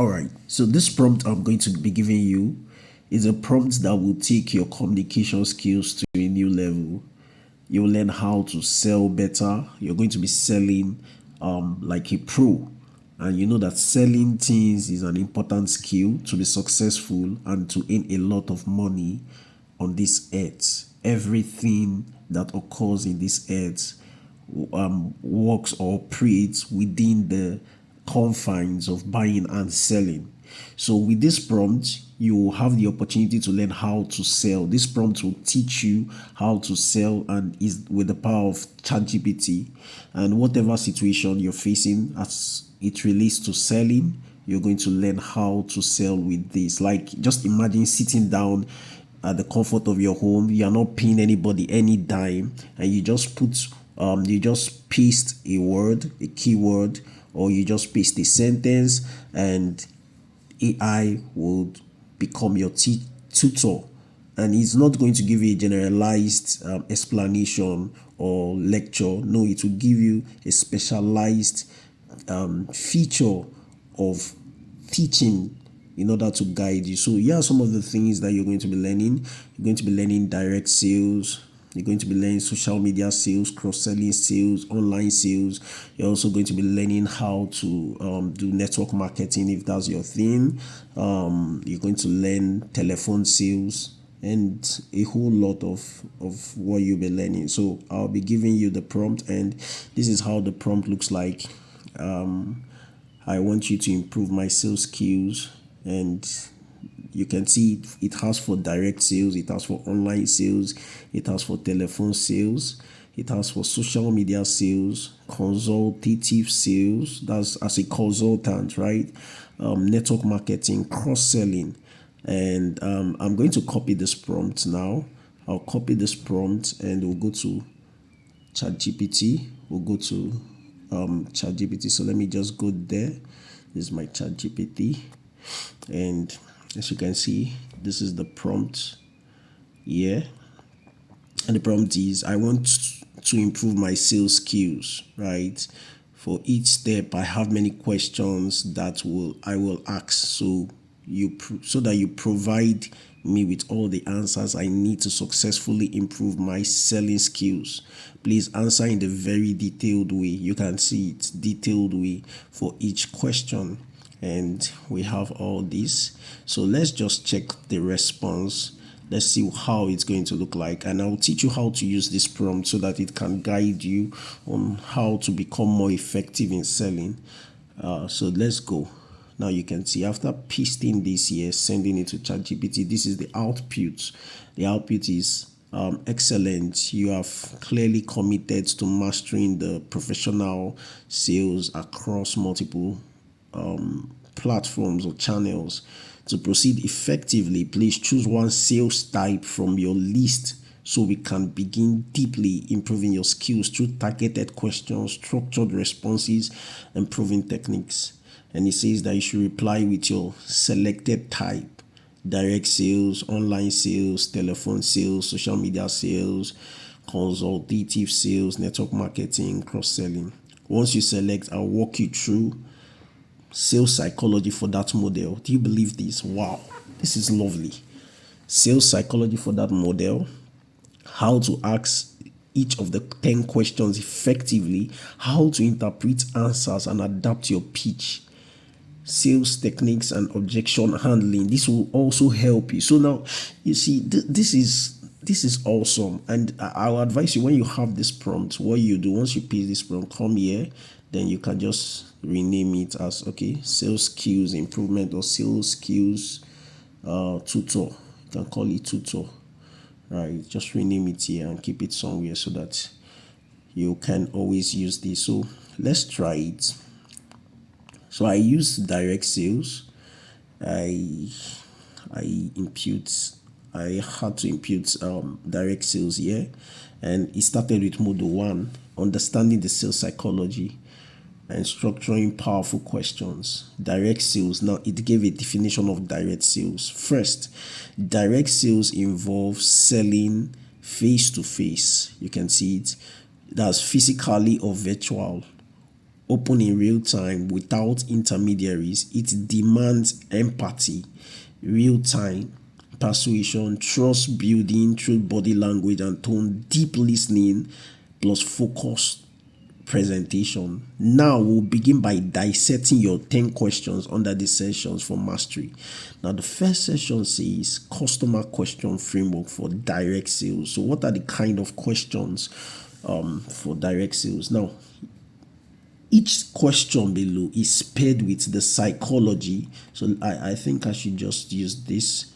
All right. So this prompt I'm going to be giving you is a prompt that will take your communication skills to a new level. You'll learn how to sell better. You're going to be selling like a pro. And you know that selling things is an important skill to be successful and to earn a lot of money on this earth. Everything that occurs in this earth works or operates within the confines of buying and selling. So with this prompt, you will have the opportunity to learn how to sell. This prompt will teach you how to sell and is with the power of ChatGPT. And whatever situation you're facing as it relates to selling, you're going to learn how to sell with this. Like just imagine sitting down at the comfort of your home. You are not paying anybody any dime, and you just paste a word, a keyword, or you just paste a sentence, and AI would become your tutor. And it's not going to give you a generalized explanation or lecture. No, it will give you a specialized feature of teaching in order to guide you. So here are some of the things that you're going to be learning. You're going to be learning direct sales. You're going to be learning social media sales, cross-selling sales, online sales. You're also going to be learning how to do network marketing if that's your thing. You're going to learn telephone sales and a whole lot of what you'll be learning. So I'll be giving you the prompt, and this is how the prompt looks like. I want you to improve my sales skills, and you can see it has for direct sales, it has for online sales, it has for telephone sales, it has for social media sales, consultative sales, that's as a consultant, right? Network marketing, cross-selling. And I'm going to copy this prompt now. I'll copy this prompt and we'll go to ChatGPT. We'll go to ChatGPT. So let me just go there. This is my ChatGPT. And as you can see, this is the prompt here. And the prompt is, I want to improve my sales skills, right? For each step, I have many questions that I will ask. So that you provide me with all the answers I need to successfully improve my selling skills. Please answer in the very detailed way. You can see it's detailed way for each question. And we have all this. So let's just check the response. Let's see how it's going to look like. And I'll teach you how to use this prompt so that it can guide you on how to become more effective in selling. So let's go. Now you can see after pasting this here, sending it to ChatGPT, this is the output. The output is excellent. You have clearly committed to mastering the professional sales across multiple platforms or channels. To proceed effectively, please choose one sales type from your list so we can begin deeply improving your skills through targeted questions, structured responses, and proven techniques. And it says that you should reply with your selected type: direct sales, online sales, telephone sales, social media sales, consultative sales, network marketing, cross-selling. Once you select, I'll walk you through sales psychology for that model. Do you believe this? Wow, this is lovely. Sales psychology for that model, how to ask each of the 10 questions effectively, how to interpret answers and adapt your pitch, sales techniques and objection handling. This will also help you. So now you see this is awesome. And I'll advise you, when you have this prompt, what you do once you paste this prompt, come here, then you can just rename it as sales skills improvement or sales skills tutor. You can call it tutor, right? Just rename it here and keep it somewhere so that you can always use this. So let's try it. So I use direct sales. I had to impute direct sales here, and it started with module 1, understanding the sales psychology and structuring powerful questions. Direct sales. Now it gave a definition of direct sales. First, direct sales involves selling face to face. You can see it. That's physically or virtual, open in real time without intermediaries. It demands empathy, real time persuasion, trust building through body language and tone, deep listening plus focused presentation. Now we'll begin by dissecting your 10 questions under the sessions for mastery. Now the first session says customer question framework for direct sales. So what are the kind of questions for direct sales? Now each question below is paired with the psychology. So I think I should just use this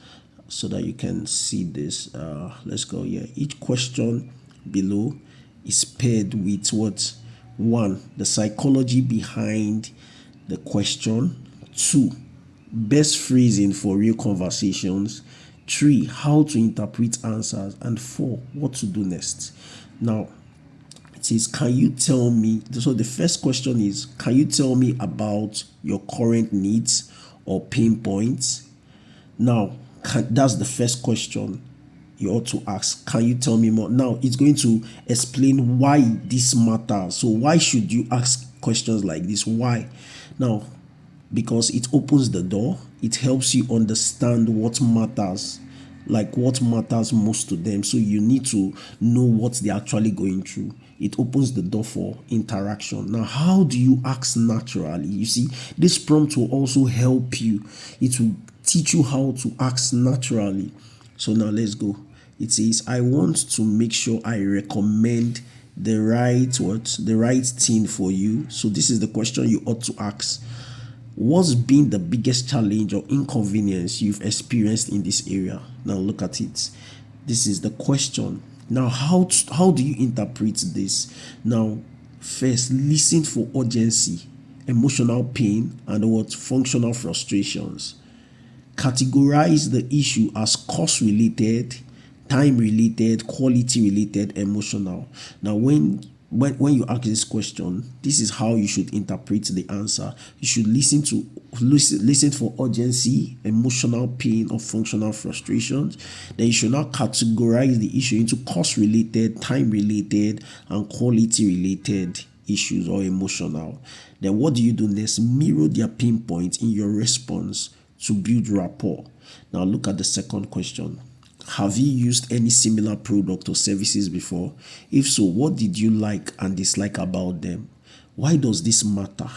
so that you can see this. Let's go here. Each question below is paired with what? One, the psychology behind the question. Two, best phrasing for real conversations. Three, how to interpret answers. And four, what to do next. Now, it says, can you tell me? So the first question is, can you tell me about your current needs or pain points? Now, that's the first question you ought to ask. Can you tell me more? Now, it's going to explain why this matters. So why should you ask questions like this? Why? Now, because it opens the door. It helps you understand what matters, like what matters most to them. So you need to know what they're actually going through. It opens the door for interaction. Now, how do you ask naturally? You see, this prompt will also help you. It will teach you how to ask naturally. So now let's go. It says, I want to make sure I recommend the right thing for you. So this is the question you ought to ask. What's been the biggest challenge or inconvenience you've experienced in this area? Now look at it. This is the question. Now how do you interpret this? Now first, listen for urgency, emotional pain, and what? Functional frustrations. Categorize the issue as cost related, time related, quality related, emotional. Now when you ask this question, this is how you should interpret the answer. You should listen for urgency, emotional pain, or functional frustrations. Then you should now categorize the issue into cost related, time related, and quality related issues or emotional. Then what do you do next? Mirror their pain points in your response to build rapport. Now look at the second question. Have you used any similar product or services before? If so, what did you like and dislike about them? Why does this matter?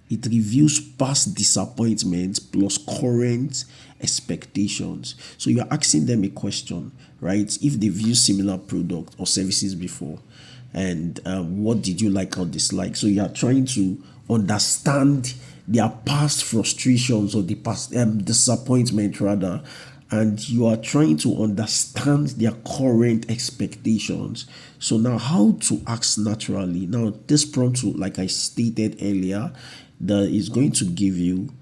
It reveals past disappointments plus current expectations. So you're asking them a question, right? If they've used similar product or services before, and what did you like or dislike? So you are trying to understand their past frustrations or the past disappointment rather, and you are trying to understand their current expectations. So now how to ask naturally. Now this prompt, like I stated earlier, that is going to give you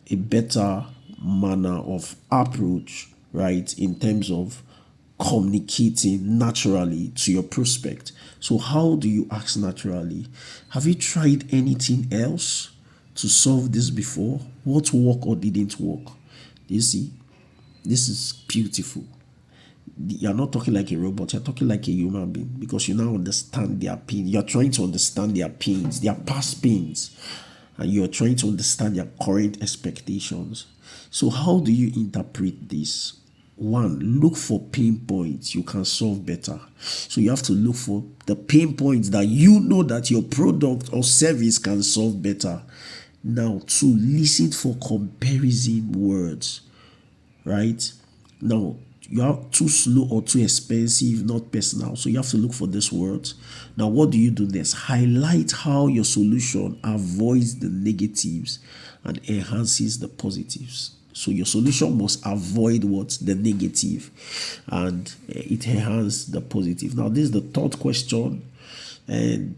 a better manner of approach, right, in terms of communicating naturally to your prospect. So how do you ask naturally? Have you tried anything else to solve this before? What worked or didn't work? You see, this is beautiful. You're not talking like a robot, you're talking like a human being, because you now understand their pain. You're trying to understand their pains, their past pains, and you're trying to understand their current expectations. So how do you interpret this? One, look for pain points you can solve better. So you have to look for the pain points that you know that your product or service can solve better. Now, two, listen for comparison words, right? Now, you are too slow or too expensive, not personal. So you have to look for these words. Now, what do you do next? Highlight how your solution avoids the negatives and enhances the positives. So your solution must avoid what? The negative, and it enhances the positive. Now, this is the third question, and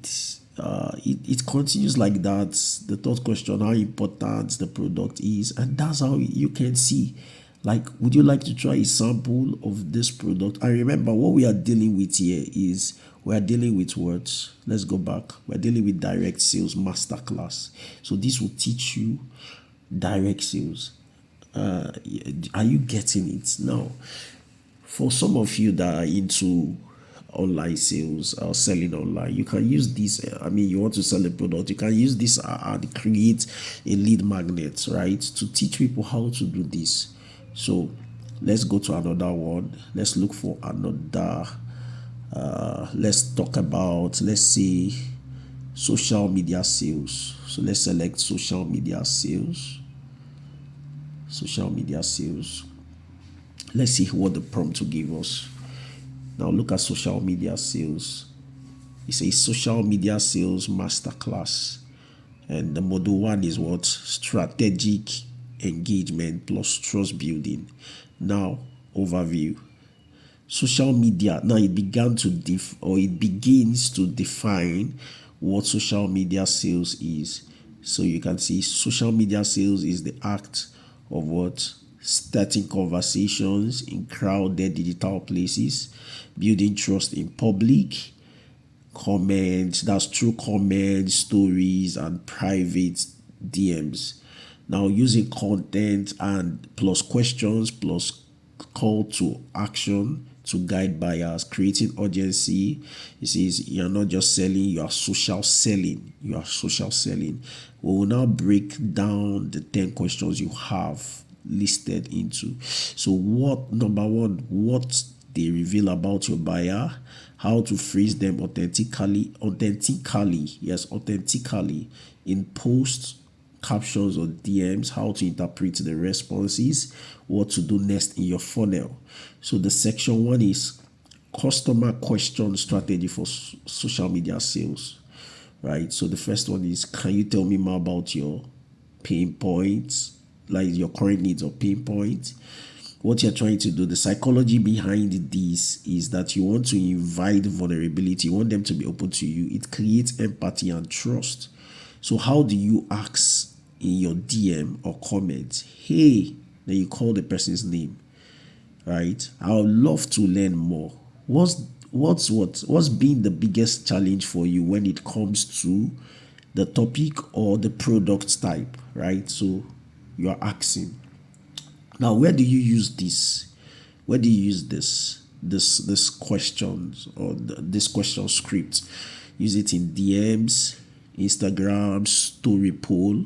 it continues like that. The third question, how important the product is, and that's how you can see, like, would you like to try a sample of this product? And remember, what we are dealing with here is we are dealing with words. Let's go back. We're dealing with direct sales masterclass. So this will teach you direct sales. Are you getting it? Now, for some of you that are into online sales or selling online. You can use this. I mean, you want to sell a product, you can use this and create a lead magnet, right? To teach people how to do this. So let's go to another one. Let's look for another. Let's talk about, let's say, social media sales. So let's select social media sales. Social media sales. Let's see what the prompt will give us. Now look at social media sales. It's a social media sales masterclass. And the model one is what? Strategic engagement plus trust building. Now, overview. Social media. Now it begins to define what social media sales is. So you can see social media sales is the act of what? Starting conversations in crowded digital places, building trust in public, comments, that's through comments, stories, and private DMs. Now using content and plus questions plus call to action to guide buyers, creating urgency. It says you're not just selling, you are social selling. You are social selling. We will now break down the 10 questions you have listed into. So what, number one, what they reveal about your buyer, how to phrase them authentically in posts, captions, or DMs, how to interpret the responses, what to do next in your funnel. So the section one is customer question strategy for social media sales, right? So the first one is, can you tell me more about your pain points, like your current needs or pain points? What you're trying to do, the psychology behind this is that you want to invite vulnerability. You want them to be open to you. It creates empathy and trust. So how do you ask in your DM or comment, hey, then you call the person's name, right? I would love to learn more. What's been the biggest challenge for you when it comes to the topic or the product type, right? So you're asking. Now, where do you use this? Where do you use this questions or this question script? Use it in DMs, Instagram, story poll.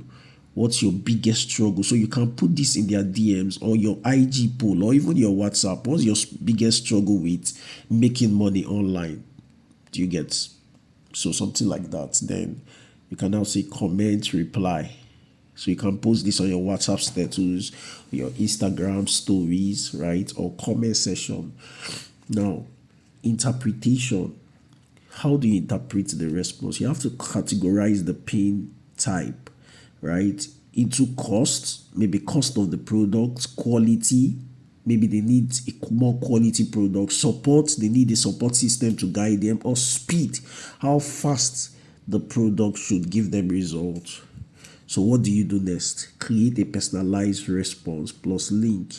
What's your biggest struggle? So you can put this in their DMs or your IG poll or even your WhatsApp. What's your biggest struggle with making money online? Do you get? So something like that. Then you can now say comment, reply. So you can post this on your WhatsApp status, your Instagram stories, right? Or comment section. Now, interpretation. How do you interpret the response? You have to categorize the pain type, right? Into cost, maybe cost of the product, quality, maybe they need a more quality product, support, they need a support system to guide them, or speed, how fast the product should give them results. So what do you do next? Create a personalized response plus link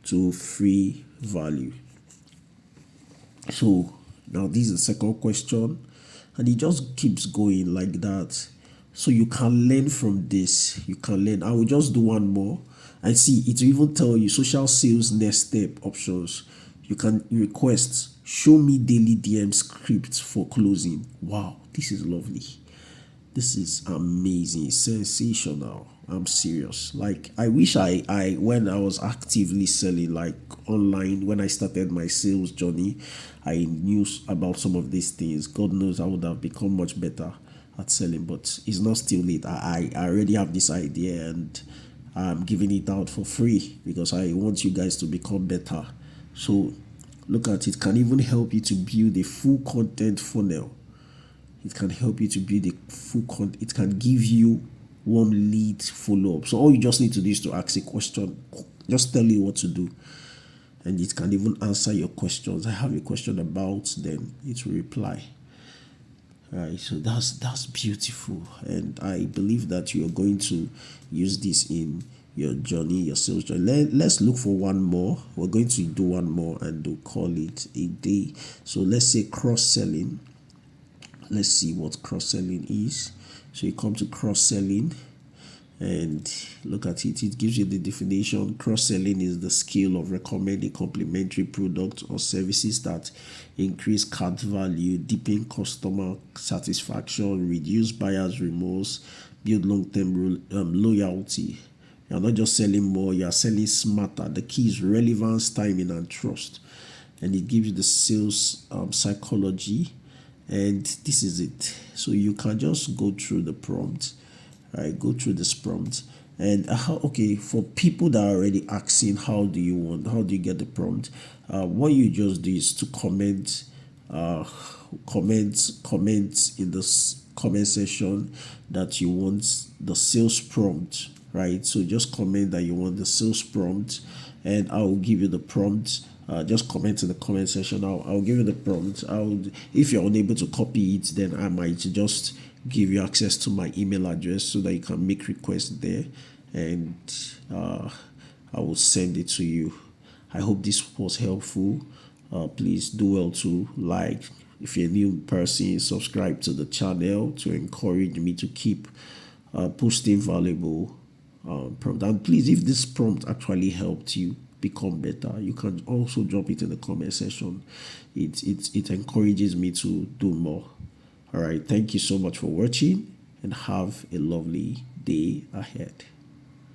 to free value. So now this is the second question, and it just keeps going like that. So you can learn from this. You can learn. I will just do one more and see. It will even tell you social sales next step options. You can request show me daily DM scripts for closing. Wow, this is lovely. This is amazing, sensational. I'm serious. Like I wish I when I was actively selling like online, when I started my sales journey, I knew about some of these things. God knows I would have become much better at selling, but it's not still late. I already have this idea and I'm giving it out for free because I want you guys to become better. So look at it, can even help you to build a full content funnel. It can help you to build a full content. It can give you warm lead follow-up. So all you just need to do is to ask a question. Just tell you what to do. And it can even answer your questions. I have a question about, then it will reply. All right, so that's beautiful. And I believe that you are going to use this in your journey, your sales journey. Let's look for one more. We're going to do one more and we'll call it a day. So let's say cross-selling. Let's see what cross-selling is. So you come to cross-selling And look at it, it gives you the definition. Cross-selling is the skill of recommending complementary products or services that increase cart value, deepen customer satisfaction, reduce buyer's remorse, build long-term loyalty. You're not just selling more, you're selling smarter. The key is relevance, timing, and trust. And it gives you the sales psychology. And this is it. So you can just go through the prompt, right? Go through this prompt. And okay, for people that are already asking, how do you get the prompt? What you just do is to uh, comment in this comment section that you want the sales prompt, right? So just comment that you want the sales prompt, and I will give you the prompt. Just comment in the comment section. I'll give you the prompt. If you're unable to copy it, then I might just give you access to my email address so that you can make requests there, and I will send it to you. I hope this was helpful. Please do well to like. If you're a new person, subscribe to the channel to encourage me to keep posting valuable prompt. And please, if this prompt actually helped you become better, you can also drop it in the comment section. It encourages me to do more. All right, thank you so much for watching, and have a lovely day ahead.